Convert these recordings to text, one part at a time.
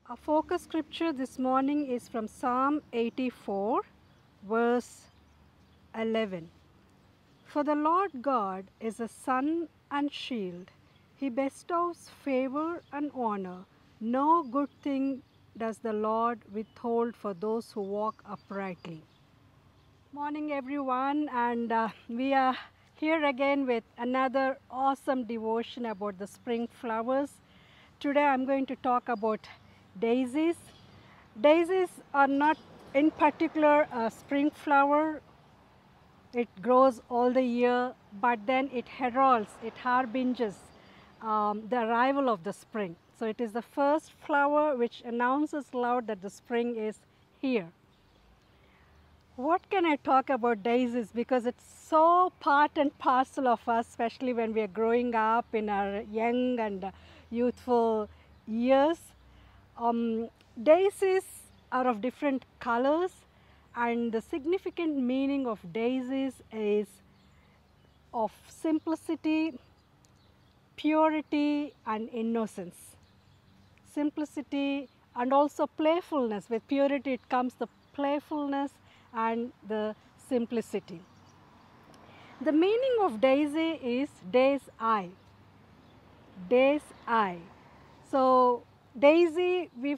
Our focus scripture this morning is from Psalm 84, verse 11. For the Lord God is a sun and shield. He bestows favor and honor. No good thing does the Lord withhold for those who walk uprightly. Morning, everyone, and we are here again with another awesome devotion about the spring flowers. Today I'm going to talk about daisies. Daisies are not in particular a spring flower. It grows all the year, but then it heralds, it harbinges the arrival of the spring. So it is the first flower which announces loud that the spring is here. What can I talk about daisies, because it's so part and parcel of us, especially when we are growing up in our young and youthful years. Daisies are of different colors, and the significant meaning of daisies is of simplicity, purity and innocence. Simplicity and also playfulness. With purity it comes the playfulness and the simplicity. The meaning of daisy is day's eye. Day's eye. So daisy, we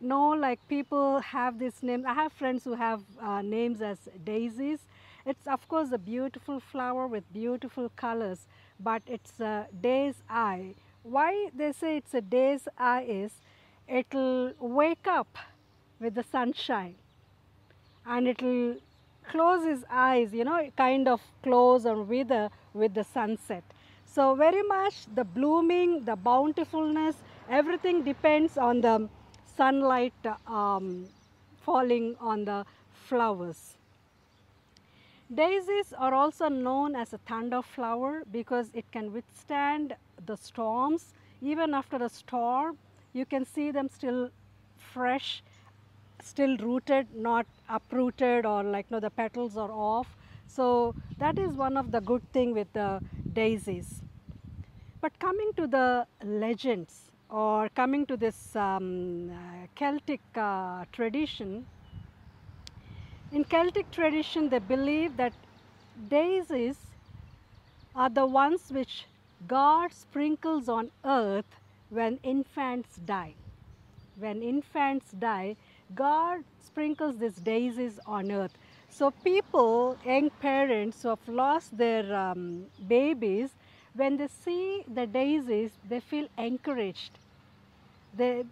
know, like, people have this name. I have friends who have names as daisies. It's of course a beautiful flower with beautiful colors, but it's a day's eye. Why they say it's a day's eye is it'll wake up with the sunshine and it'll close his eyes, kind of close or wither with the sunset. So very much the blooming, the bountifulness, everything depends on the sunlight falling on the flowers. Daisies are also known as a thunder flower because it can withstand the storms. Even after a storm, you can see them still fresh, still rooted, not uprooted, or the petals are off. So that is one of the good thing with the daisies. But coming to the legends, or coming to this Celtic tradition, in Celtic tradition they believe that daisies are the ones which God sprinkles on earth when infants die. When infants die, God sprinkles these daisies on earth. So people, young parents who have lost their babies, when they see the daisies, they feel encouraged. They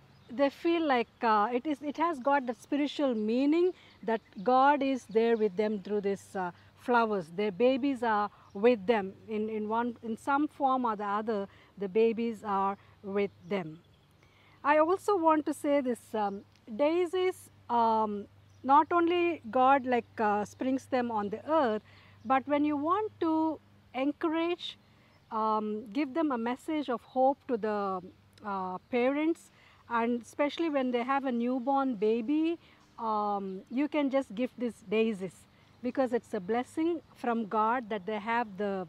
feel like it has got the spiritual meaning that God is there with them through these flowers. Their babies are with them in some form or the other. The babies are with them. I also want to say this, daisies, not only God springs them on the earth, but when you want to encourage, give them a message of hope to the parents, and especially when they have a newborn baby, you can just give these daisies, because it's a blessing from God that they have the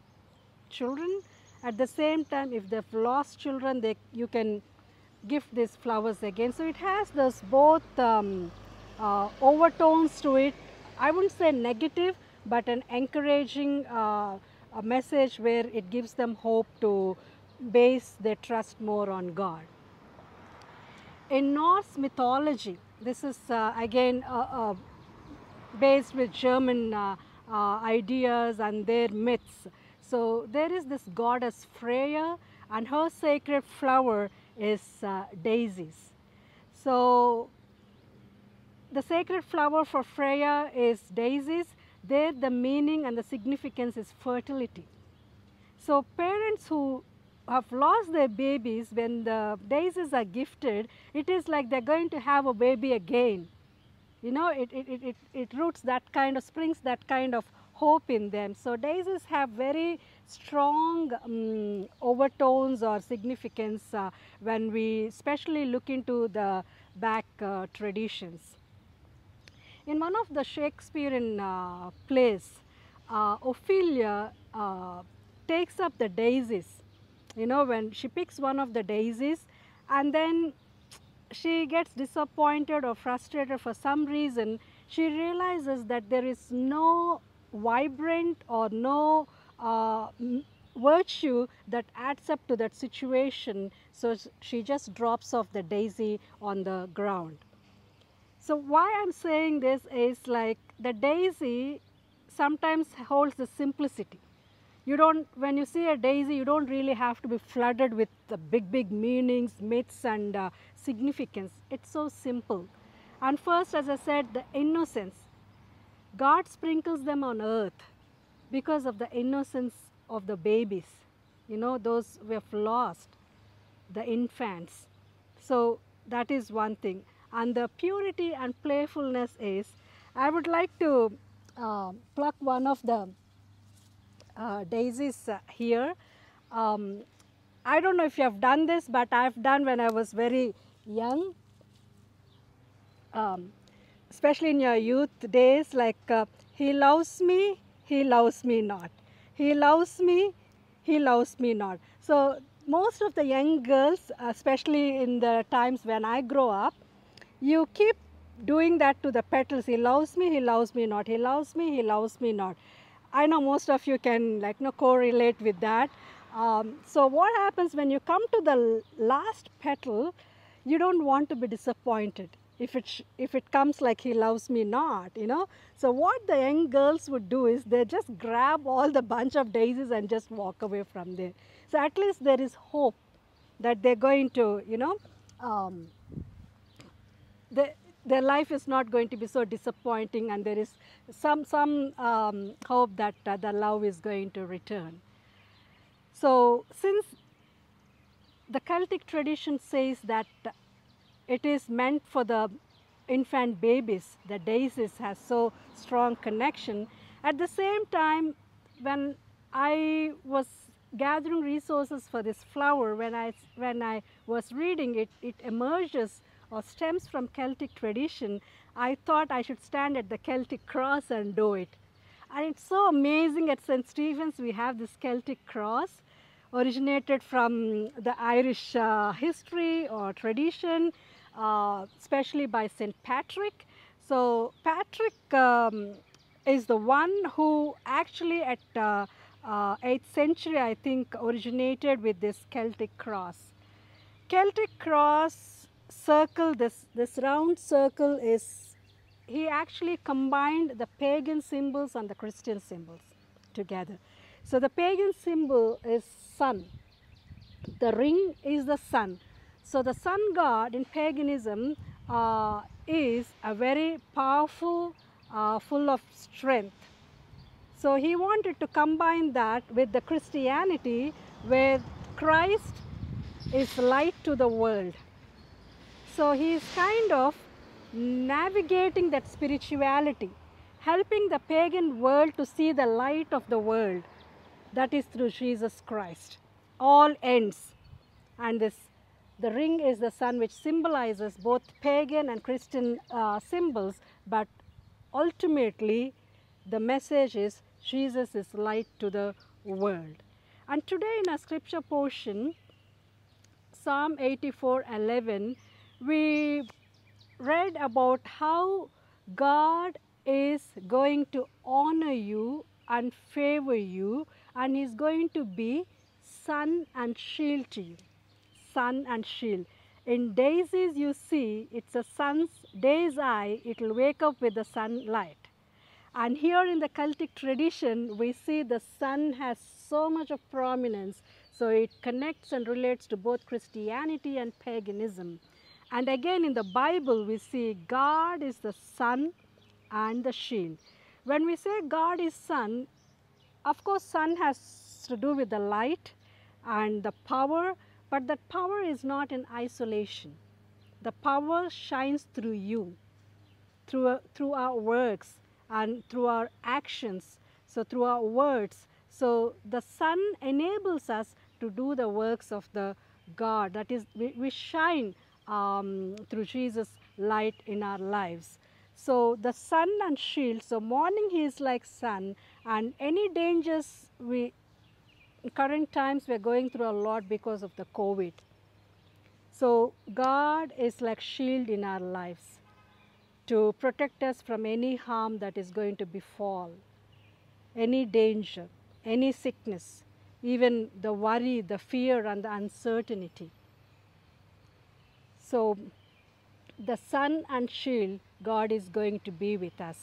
children. At the same time, if they've lost children, you can give these flowers again. So it has those both overtones to it. I wouldn't say negative, but an encouraging a message where it gives them hope to base their trust more on God. In Norse mythology, this is again based with German ideas and their myths. So there is this goddess Freya, and her sacred flower is daisies. So the sacred flower for Freya is daisies. There the meaning and the significance is fertility. So parents who have lost their babies, when the daisies are gifted, it is like they're going to have a baby again. It roots that kind of, springs that kind of hope in them. So daisies have very strong overtones or significance when we especially look into the back traditions. In one of the Shakespearean plays, Ophelia takes up the daisies. When she picks one of the daisies, and then she gets disappointed or frustrated for some reason, she realizes that there is no vibrant or no virtue that adds up to that situation. So she just drops off the daisy on the ground. So why I'm saying this is like the daisy sometimes holds the simplicity. You don't, when you see a daisy, you don't really have to be flooded with the big meanings, myths and significance. It's so simple. And first, as I said, the innocence. God sprinkles them on earth because of the innocence of the babies, you know, those we have lost, the infants. So that is one thing. And the purity and playfulness is, I would like to pluck one of the daisies here. Um, I don't know if you have done this, but I've done when I was very young, um, especially in your youth days, like he loves me not. He loves me, he loves me not. So most of the young girls, especially in the times when I grow up, you keep doing that to the petals. He loves me, he loves me not. He loves me, he loves me not. I know most of you can like correlate with that. So what happens when you come to the last petal, you don't want to be disappointed if it comes like he loves me not, you know. So what the young girls would do is they just grab all the bunch of daisies and just walk away from there. So at least there is hope that they're going to, you know, um, their life is not going to be so disappointing, and there is some hope that the love is going to return. So since the Celtic tradition says that it is meant for the infant babies, the daisies has so strong connection. At the same time, when I was gathering resources for this flower, when I was reading it, it emerges or stems from Celtic tradition. I thought I should stand at the Celtic cross and do it. And it's so amazing. At St. Stephen's we have this Celtic cross originated from the Irish history or tradition, especially by St. Patrick. So Patrick is the one who actually at 8th century, I think, originated with this Celtic cross. Celtic cross circle, this round circle is, he actually combined the pagan symbols and the Christian symbols together. So the pagan symbol is sun. The ring is the sun. So the sun god in paganism is a very powerful, full of strength. So he wanted to combine that with the Christianity, where Christ is light to the world. So he is kind of navigating that spirituality, helping the pagan world to see the light of the world, that is through Jesus Christ. All ends. And the ring is the sun, which symbolizes both pagan and Christian symbols, but ultimately the message is Jesus is light to the world. And today in our scripture portion, Psalm 84:11, we read about how God is going to honor you and favor you, and He's going to be sun and shield to you. Sun and shield. In daisies, you see, it's a sun's day's eye, it will wake up with the sunlight. And here in the Celtic tradition, we see the sun has so much of prominence, so it connects and relates to both Christianity and paganism. And again in the Bible, we see God is the sun and the shield. When we say God is sun, of course sun has to do with the light and the power, but that power is not in isolation. The power shines through you, through our works and through our actions, so through our words. So the sun enables us to do the works of the God. That is, we shine through Jesus' light in our lives. So the sun and shield, so morning he is like sun, and any dangers in current times we are going through a lot because of the COVID. So God is like shield in our lives to protect us from any harm that is going to befall, any danger, any sickness, even the worry, the fear and the uncertainty. So the sun and shield, God is going to be with us.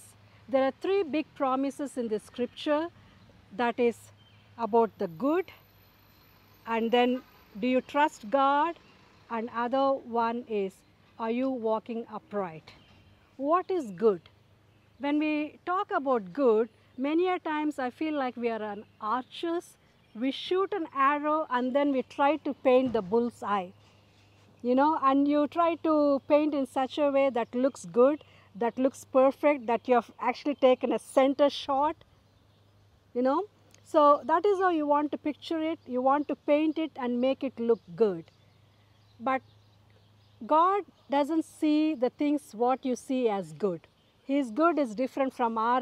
There are three big promises in the scripture, that is about the good, and then do you trust God, and other one is, are you walking upright? What is good? When we talk about good, many a times I feel like we are an archers, we shoot an arrow and then we try to paint the bull's eye, you know, and you try to paint in such a way that looks good, that looks perfect, that you have actually taken a center shot, you know. So that is how you want to picture it, you want to paint it and make it look good. But God doesn't see the things what you see as good. His good is different from our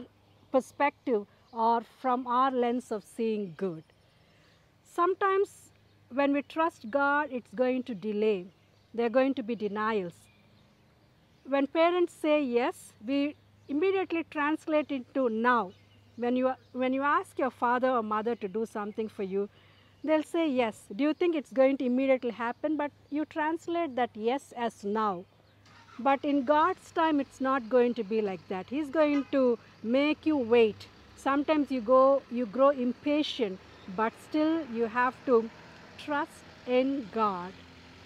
perspective or from our lens of seeing good. Sometimes when we trust God, it's going to delay. There are going to be denials. When parents say yes, we immediately translate it to now. When you ask your father or mother to do something for you, they'll say yes. Do you think it's going to immediately happen? But you translate that yes as now. But in God's time, it's not going to be like that. He's going to make you wait. Sometimes you grow impatient, but still you have to trust in God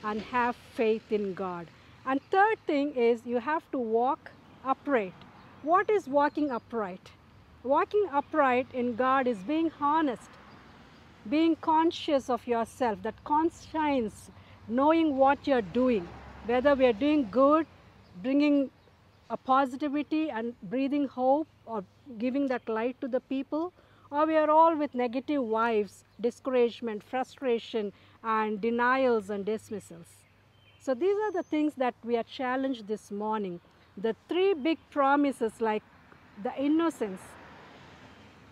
and have faith in God. And third thing is you have to walk upright. What is walking upright? Walking upright in God is being honest, being conscious of yourself, that conscience, knowing what you're doing, whether we are doing good, bringing a positivity and breathing hope or giving that light to the people, or we are all with negative vibes, discouragement, frustration and denials and dismissals. So these are the things that we are challenged this morning. The three big promises, like the innocence,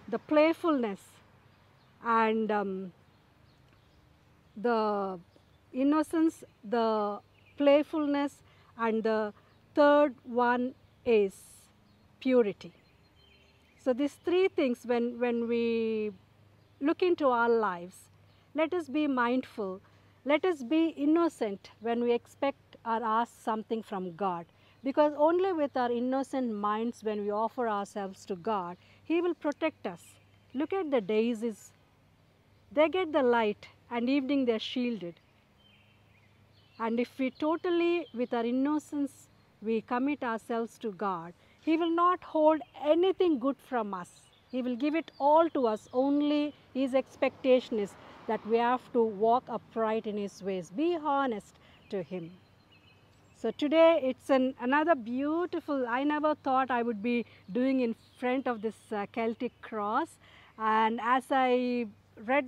the playfulness, and the innocence, the playfulness, and the third one is purity. So these three things, when we look into our lives, let us be mindful, let us be innocent when we expect or ask something from God. Because only with our innocent minds, when we offer ourselves to God, He will protect us. Look at the daisies. They get the light, and evening they are shielded. And if we totally, with our innocence, we commit ourselves to God, He will not hold anything good from us. He will give it all to us. Only His expectation is that we have to walk upright in His ways. Be honest to Him. So today it's another beautiful, I never thought I would be doing in front of this Celtic cross. And as I read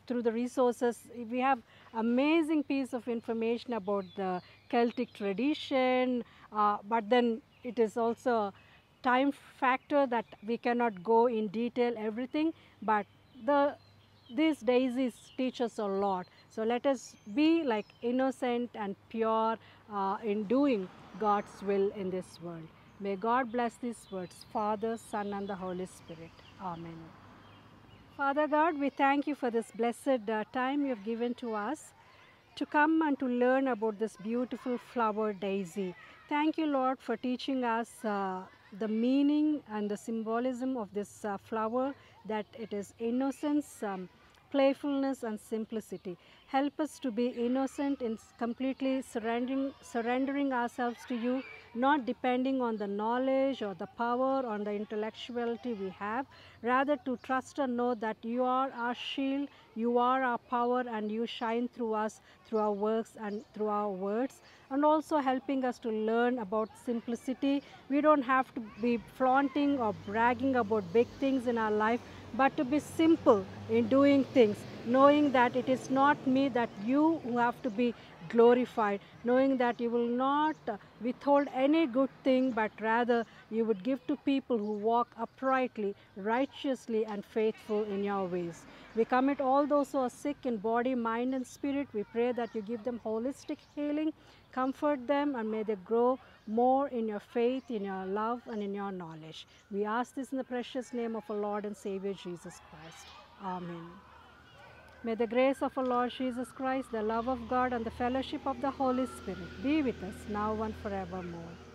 through the resources, we have amazing piece of information about the Celtic tradition, but then it is also time factor that we cannot go in detail everything, but these daisies teach us a lot. So let us be like innocent and pure in doing God's will in this world. May God bless these words, Father, Son and the Holy Spirit. Amen. Father God, we thank you for this blessed time you have given to us to come and to learn about this beautiful flower daisy. Thank you, Lord, for teaching us the meaning and the symbolism of this flower, that it is innocence, playfulness and simplicity. Help us to be innocent in completely surrendering ourselves to you, not depending on the knowledge or the power or the intellectuality we have, rather to trust and know that you are our shield, you are our power, and you shine through us, through our works and through our words, and also helping us to learn about simplicity. We don't have to be flaunting or bragging about big things in our life, but to be simple in doing things, knowing that it is not me, that you who have to be glorified, knowing that you will not withhold any good thing, but rather you would give to people who walk uprightly, righteously and faithful in your ways. We commit all those who are sick in body, mind, and spirit. We pray that you give them holistic healing, comfort them, and may they grow more in your faith, in your love, and in your knowledge. We ask this in the precious name of our Lord and Savior Jesus Christ. Amen. May the grace of our Lord Jesus Christ, the love of God, and the fellowship of the Holy Spirit be with us now and forevermore.